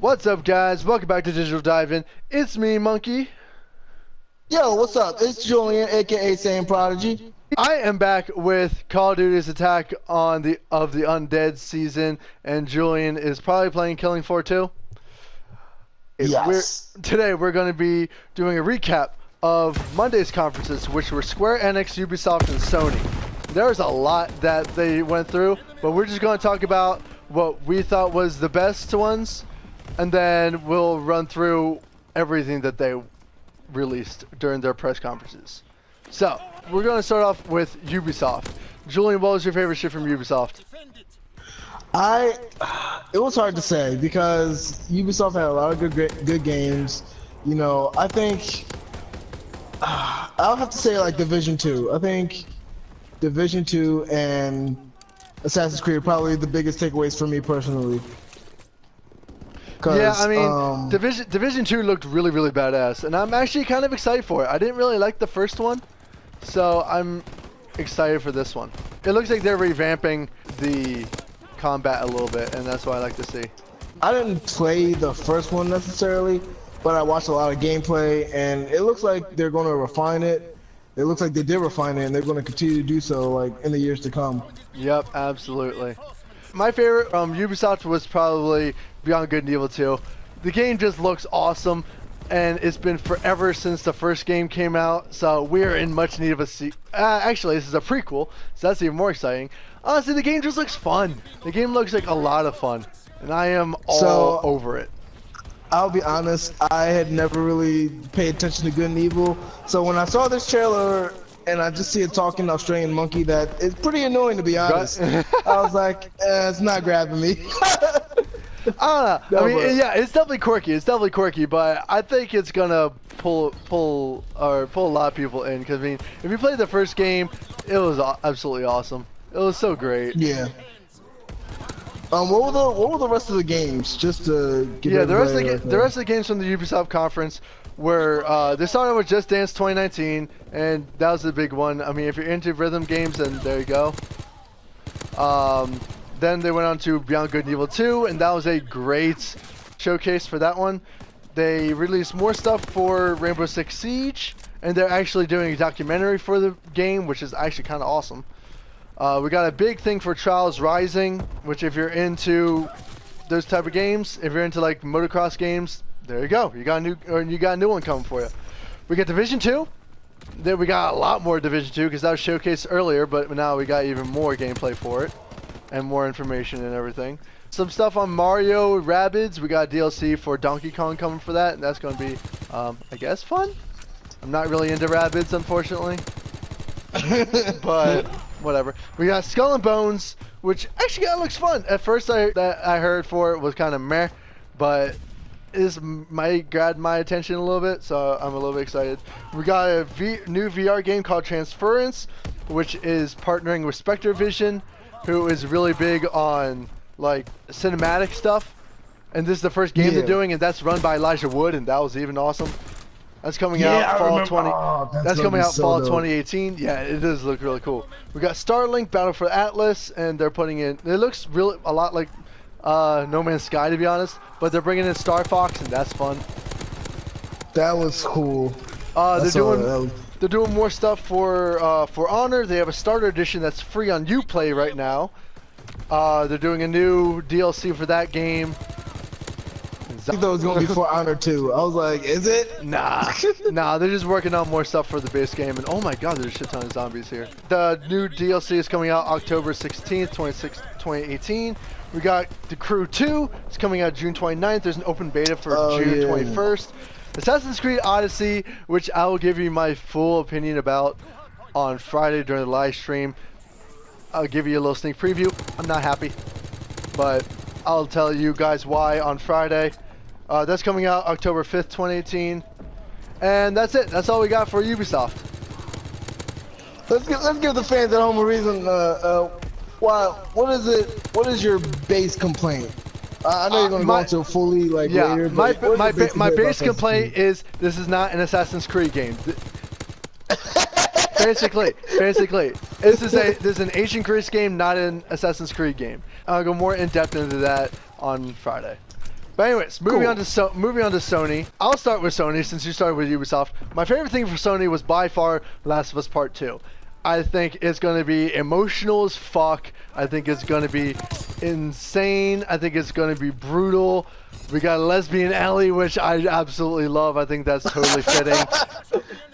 What's up, guys? Welcome back to Digital Dive-In. It's me, Monkey. Yo, what's up? It's Julian, aka Same Prodigy. I am back with Call of Duty's Attack on the Undead season, and Julian is probably playing Killing Floor 2. Yes. Today we're going to be doing a recap of Monday's conferences, which were Square Enix, Ubisoft, and Sony. There's a lot that they went through, but we're just going to talk about what we thought was the best ones, and then we'll run through everything that they released during their press conferences. So, we're going to start off with Ubisoft. Julian, what was your favorite shit from Ubisoft? It was hard to say because Ubisoft had a lot of good games. You know, I think I'll have to say like Division 2. I think Division 2 and Assassin's Creed are probably the biggest takeaways for me personally. Yeah, I mean, Division 2 looked really, really badass, and I'm actually kind of excited for it. I didn't really like the first one, so I'm excited for this one. It looks like they're revamping the combat a little bit, and that's what I like to see. I didn't play the first one necessarily, but I watched a lot of gameplay, and it looks like they're going to refine it. It looks like they did refine it, and they're going to continue to do so like in the years to come. Yep, absolutely. My favorite from Ubisoft was probably Beyond Good and Evil 2. The game just looks awesome, and it's been forever since the first game came out, so we're in much need of a actually, this is a prequel, so that's even more exciting. Honestly, the game just looks fun. The game looks like a lot of fun, and I am all over it. I'll be honest, I had never really paid attention to Good and Evil, so when I saw this trailer and I just see a talking Australian monkey that is pretty annoying, to be honest, I was like, it's not grabbing me. I don't know. I mean, yeah, it's definitely quirky. It's definitely quirky, but I think it's gonna pull a lot of people in. Because I mean, if you played the first game, it was absolutely awesome. It was so great. Yeah. What were the rest of the games? Just to get the rest of the games from the Ubisoft conference were they started with Just Dance 2019, and that was the big one. I mean, if you're into rhythm games, then there you go. Then they went on to Beyond Good and Evil 2, and that was a great showcase for that one. They released more stuff for Rainbow Six Siege, and they're actually doing a documentary for the game, which is actually kind of awesome. We got a big thing for Trials Rising, which if you're into those type of games, if you're into like motocross games, there you go. You got a new one coming for you. We got Division 2. Then we got a lot more Division 2 because that was showcased earlier, but now we got even more gameplay for it and more information and everything. Some stuff on Mario Rabbids. We got DLC for Donkey Kong coming for that, and that's going to be, I guess, fun. I'm not really into Rabbids, unfortunately, but whatever. We got Skull and Bones, which actually looks fun. At first, that I heard for it was kind of meh, but it might grab my attention a little bit, so I'm a little bit excited. We got a new VR game called Transference, which is partnering with Spectre Vision, who is really big on like cinematic stuff, and this is the first game they're doing, and that's run by Elijah Wood, and that was even awesome. That's coming out fall 2018. Yeah, it does look really cool. We got Starlink Battle for Atlas, and they're putting in. It looks really a lot like No Man's Sky, to be honest, but they're bringing in Star Fox, and that's fun. That was cool. They're doing more stuff for Honor. They have a starter edition that's free on Uplay right now. They're doing a new DLC for that game. I thought it was going to be for Honor 2. I was like, is it? Nah, they're just working on more stuff for the base game. And oh my god, there's a shit ton of zombies here. The new DLC is coming out October 16th, 2018. We got The Crew 2. It's coming out June 29th. There's an open beta for June 21st. Assassin's Creed Odyssey, which I will give you my full opinion about on Friday during the live stream. I'll give you a little sneak preview. I'm not happy, but I'll tell you guys why on Friday. That's coming out October 5th, 2018. And that's it. That's all we got for Ubisoft. Let's give the fans at home a reason. What is your base complaint? I know you're going to go into fully later. My base complaint is this is not an Assassin's Creed game. Basically, this is an Asian Greece game, not an Assassin's Creed game. I'll go more in depth into that on Friday. But anyways, moving on to Sony. I'll start with Sony since you started with Ubisoft. My favorite thing for Sony was by far Last of Us Part 2. I think it's going to be emotional as fuck. I think it's going to be insane. I think it's going to be brutal. We got a lesbian Ellie, which I absolutely love. I think that's totally fitting.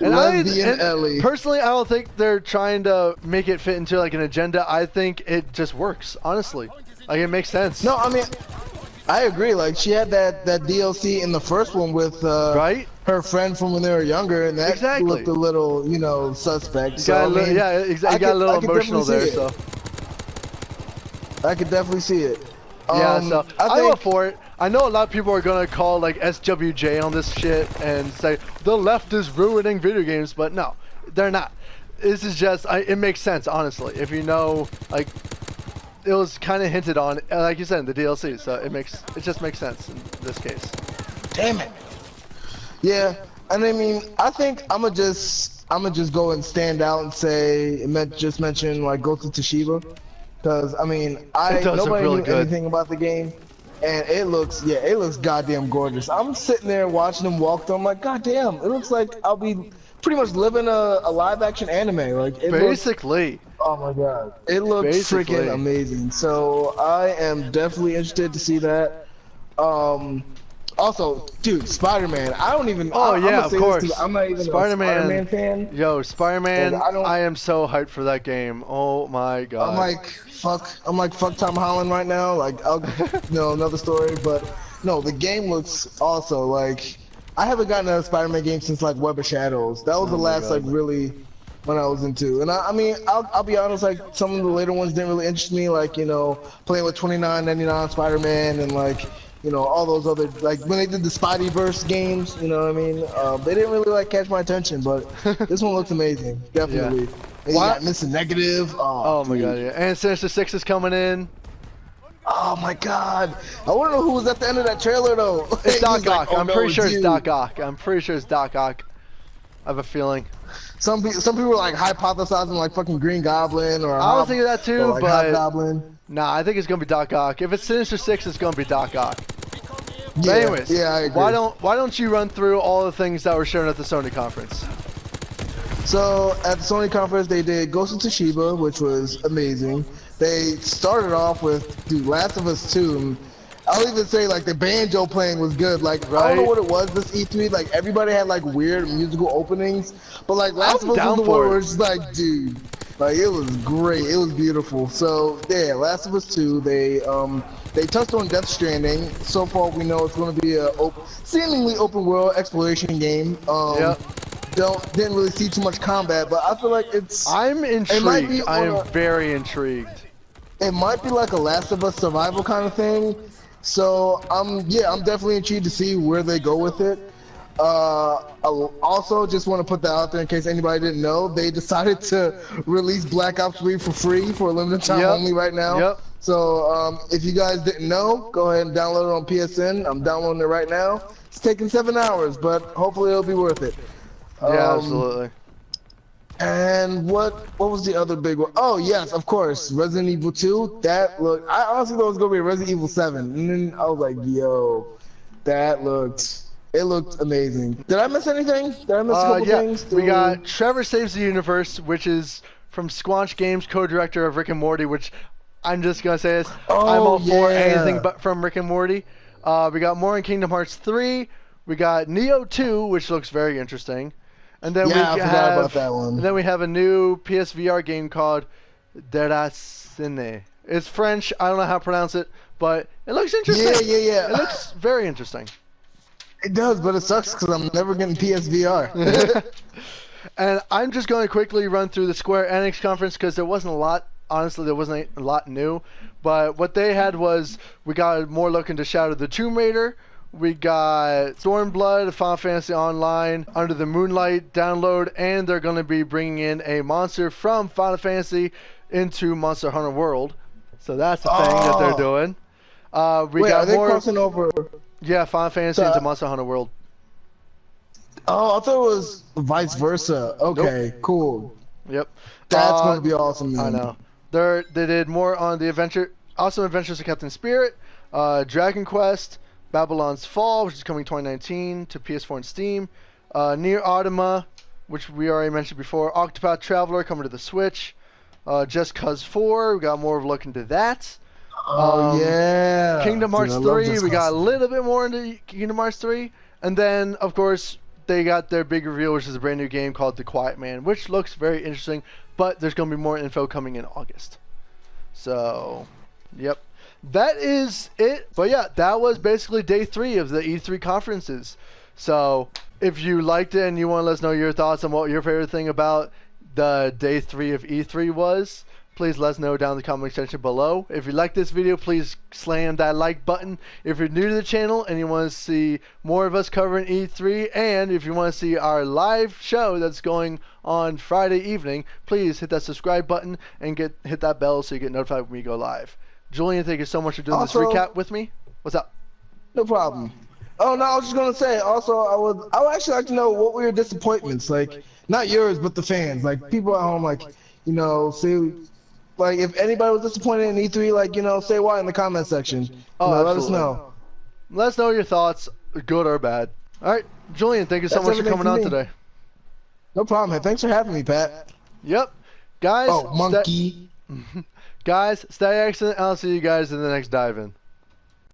And Ellie. Personally, I don't think they're trying to make it fit into like an agenda. I think it just works, honestly. Like, it makes sense. No, I mean, I agree. Like, she had that DLC in the first one with right? her friend from when they were younger, and that looked a little, you know, suspect. So, yeah, exactly. Got a little emotional there, so. I could definitely see it. Yeah, so I'm up for it. I know a lot of people are gonna call like SWJ on this shit and say the left is ruining video games, but no, they're not. This is just, it makes sense, honestly. If you know, like, it was kind of hinted on, like you said, in the DLC, so it just makes sense in this case. Damn it. Yeah, and I mean, I think I'ma just go and stand out and say, just mention like Ghost of Tsushima, because I mean, nobody knew anything about the game, and it looks goddamn gorgeous. I'm sitting there watching them walk through. I'm like, goddamn, it looks like I'll be pretty much living a live action anime. Like, it basically. Oh my god, it looks freaking amazing. So I am definitely interested to see that. Also, dude, Spider-Man. I don't even. Oh yeah, of course. I'm not even a Spider-Man fan. Yo, Spider-Man. I am so hyped for that game. Oh my god. I'm like fuck Tom Holland right now. Like, another story. But no, the game looks also like. I haven't gotten a Spider-Man game since like Web of Shadows. That was the last like really when I was into. And I mean, I'll be honest. Like, some of the later ones didn't really interest me. Like, you know, playing with 29.99 Spider-Man and like. You know, all those other, like, when they did the Spideyverse games, you know what I mean? They didn't really, like, catch my attention, but this one looks amazing, definitely. Yeah. And you got Mr. Negative. Oh my god, yeah. And Sinister 6 is coming in. Oh my god. I want to know who was at the end of that trailer, though. It's Doc Ock. I'm pretty sure it's Doc Ock. I'm pretty sure it's Doc Ock. I have a feeling. Some people were, like, hypothesizing, like, fucking Green Goblin or I was thinking that too, like, but Hobgoblin. Nah, I think it's gonna be Doc Ock. If it's Sinister 6, it's gonna be Doc Ock. Yeah, but anyways, yeah, I agree. Why don't you run through all the things that were shown at the Sony conference? So at the Sony conference, they did Ghost of Tsushima, which was amazing. They started off with Last of Us 2. I'll even say like the banjo playing was good. Like, I don't know what it was this E3. Like, everybody had like weird musical openings, but like Last of Us was the one where it's just like, dude, like, it was great. It was beautiful. So yeah, Last of Us 2. They touched on Death Stranding. So far, we know it's going to be a seemingly open world exploration game. Didn't really see too much combat, but I feel like it's. I'm intrigued. I am very intrigued. It might be like a Last of Us survival kind of thing. So I'm definitely intrigued to see where they go with it. I also just want to put that out there in case anybody didn't know. They decided to release Black Ops 3 for free for a limited time only right now. Yep. So if you guys didn't know, go ahead and download it on PSN. I'm downloading it right now. It's taking 7 hours, but hopefully it'll be worth it. Yeah, absolutely. And what was the other big one? Oh yes, of course, Resident Evil 2. I honestly thought it was gonna be Resident Evil 7, and then I was like, yo, it looked amazing. Did I miss anything? Did I miss a couple things? We got Trevor Saves the Universe, which is from Squanch Games, co-director of Rick and Morty, which I'm just gonna say this. I'm all for anything but from Rick and Morty. We got more in Kingdom Hearts 3. We got Neo 2, which looks very interesting. And then I forgot about that one. And then we have a new PSVR game called Deracine. It's French. I don't know how to pronounce it, but it looks interesting. Yeah. It looks very interesting. It does, but it sucks because I'm never getting PSVR. And I'm just going to quickly run through the Square Enix conference because there wasn't a lot. Honestly, there wasn't a lot new. But what they had was we got more look into Shadow of the Tomb Raider. We got Stormblood, Final Fantasy Online, Under the Moonlight download, and they're going to be bringing in a monster from Final Fantasy into Monster Hunter World. So that's the thing that they're doing. Are they crossing over? Yeah, Final Fantasy into Monster Hunter World. Oh, I thought it was vice versa. Okay, nope. Cool. Yep. That's going to be awesome, man. I know. They did more on the Awesome Adventures of Captain Spirit, Dragon Quest, Babylon's Fall, which is coming 2019 to PS4 and Steam. Near Automata, which we already mentioned before. Octopath Traveler coming to the Switch. Just Cause 4, we got more of a look into that. Oh yeah. Kingdom Dude, Hearts I love 3, Just we got a Cause. little bit more into Kingdom Hearts 3. And then, of course, they got their big reveal, which is a brand new game called The Quiet Man, which looks very interesting, but there's going to be more info coming in August. So, yep. That is it. But yeah, that was basically day 3 of the E3 conferences. So, if you liked it and you want to let us know your thoughts on what your favorite thing about the day 3 of E3 was, please let us know down in the comment section below. If you like this video, please slam that like button. If you're new to the channel and you want to see more of us covering E3, and if you want to see our live show that's going on Friday evening, please hit that subscribe button and hit that bell so you get notified when we go live. Julian, thank you so much for doing this recap with me. What's up? No problem. Oh no, I was just gonna say. Also, I would actually like to know what were your disappointments, like not yours, but the fans, like people at home, like say, like if anybody was disappointed in E3, like say why in the comment section. Let us know. Let us know your thoughts, good or bad. All right, Julian, thank you so much for coming on today. No problem, man. Thanks for having me, Pat. Yep, guys. Oh, monkey. Guys, stay excellent. I'll see you guys in the next dive in.